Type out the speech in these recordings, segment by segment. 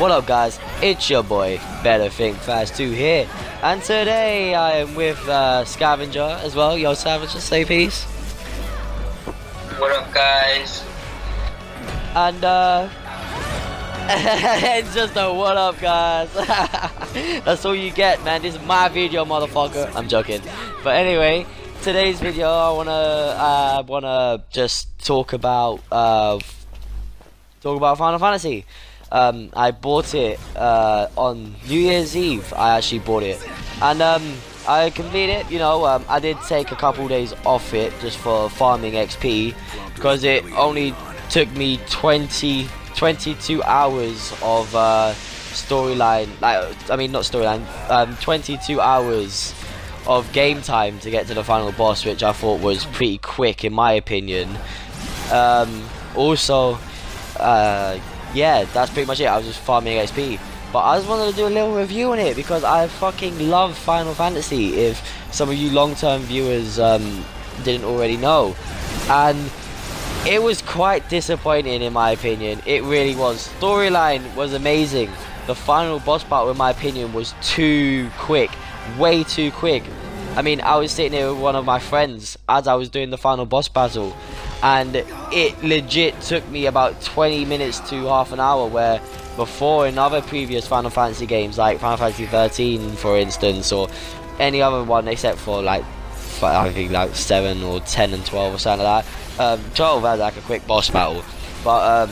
What up guys, it's your boy Better Think Fast 2 here, and today I am with Scavenger as well. Yo Scavenger, say peace. What up guys? And it's just a what up guys. That's all you get, man. This is my video, motherfucker. I'm joking. But anyway, today's video I wanna just talk about Final Fantasy. I bought it on New Year's Eve. I actually bought it, and I completed it. You know, I did take a couple days off it just for farming XP, because it only took me 22 hours of storyline. I mean, not storyline. 22 hours of game time to get to the final boss, which I thought was pretty quick in my opinion. Also, yeah, that's pretty much it. I was just farming XP, but I just wanted to do a little review on it because I fucking love Final Fantasy, if some of you long-term viewers didn't already know. And it was quite disappointing in my opinion. It really was. Storyline was amazing. The final boss battle in my opinion was too quick, way too quick. I mean, I was sitting here with one of my friends as I was doing the final boss battle, and it legit took me about 20 minutes to half an hour, where before in other previous Final Fantasy games like Final Fantasy 13 for instance, or any other one except for like I think like 7 or 10 and 12 or something like that, 12 had like a quick boss battle, but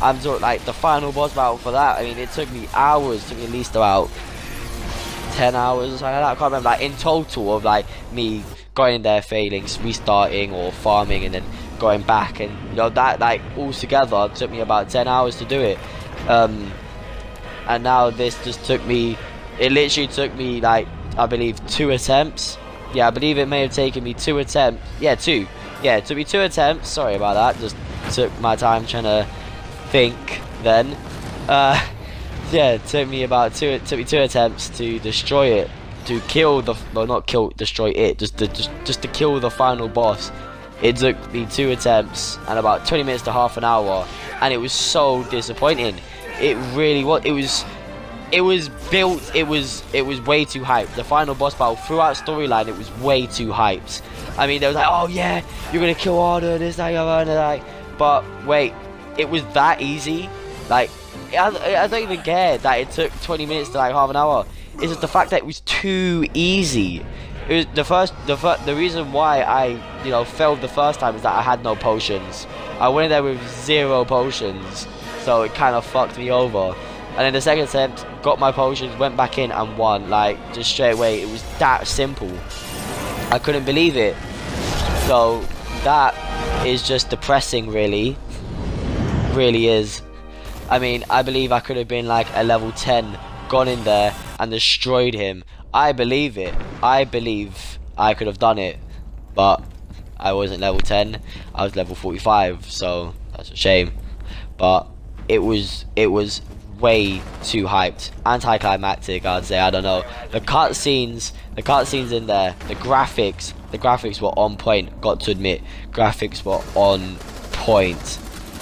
I'm talking like the final boss battle for that. I mean, it took me hours, took me at least about 10 hours or something like that. I can't remember, like in total, of like me going in there, failing, restarting or farming and then going back, and you know, that like all together took me about 10 hours to do it. And now this just took me, it literally took me like, I believe 2 attempts. Yeah, I believe it may have taken me 2 attempts. Yeah, 2. Yeah, it took me 2 attempts. Sorry about that. Just took my time trying to think then. Yeah, it took me about 2 attempts to destroy it, to kill the, well, not kill, destroy it, just to kill the final boss. It took me 2 attempts and about 20 minutes to half an hour, and it was so disappointing. It really was. It was built. It was way too hyped. The final boss battle throughout storyline, it was way too hyped. I mean, they was like, oh yeah, you're gonna kill Arda, this, that, and like, but wait, it was that easy? Like, I don't even care that it took 20 minutes to like half an hour. It's just the fact that it was too easy. It was the reason why I, you know, failed the first time is that I had no potions. I went in there with 0 potions, so it kind of fucked me over. And then the second attempt, got my potions, went back in and won, like just straight away. It was that simple. I couldn't believe it. So that is just depressing, really. Really is. I mean, I believe I could have been like a level 10, gone in there and destroyed him. I believe it. I believe I could have done it, but I wasn't level 10. I was level 45, so that's a shame. But it was way too hyped, anticlimactic, I'd say. I don't know. The cutscenes in there, the graphics were on point. Got to admit, graphics were on point.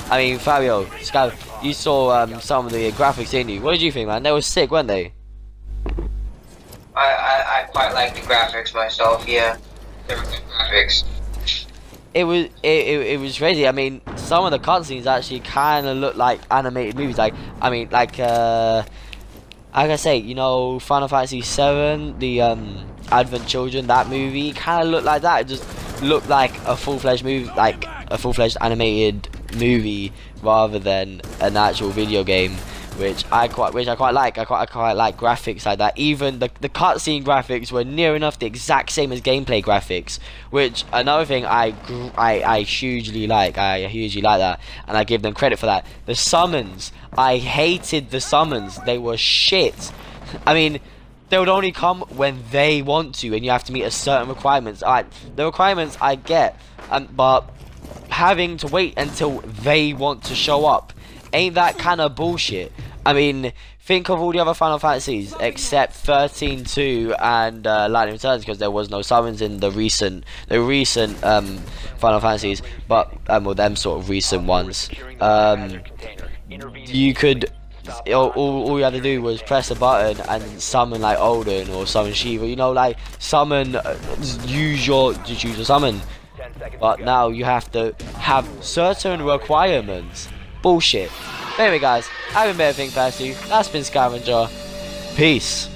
I mean, Fabio, Scav, you saw some of the graphics, didn't you? What did you think, man? They were sick, weren't they? I quite like the graphics myself. Yeah, they were good graphics. It was crazy. I mean, some of the cutscenes actually kind of look like animated movies. Like, I mean, like I say, you know, Final Fantasy 7, the Advent Children, that movie kind of looked like that. It just looked like a full-fledged movie, like a full-fledged animated movie rather than an actual video game, which I quite like. I quite like graphics like that. Even the cutscene graphics were near enough the exact same as gameplay graphics, which another thing I hugely like. I hugely like that, and I give them credit for that. The summons, I hated the summons. They were shit. I mean, they would only come when they want to, and you have to meet a certain requirements. The requirements I get, but having to wait until they want to show up, ain't that kind of bullshit? I mean, think of all the other Final Fantasies except 13-2 and Lightning Returns, because there was no summons in the recent Final Fantasies, but well, them sort of recent ones. You could all you had to do was press a button and summon like Odin or summon Shiva. You know, like summon, use your summon. But now you have to have certain requirements. Bullshit. Anyway, guys, I've been Better Think Past You. That's been Scavenger. Peace.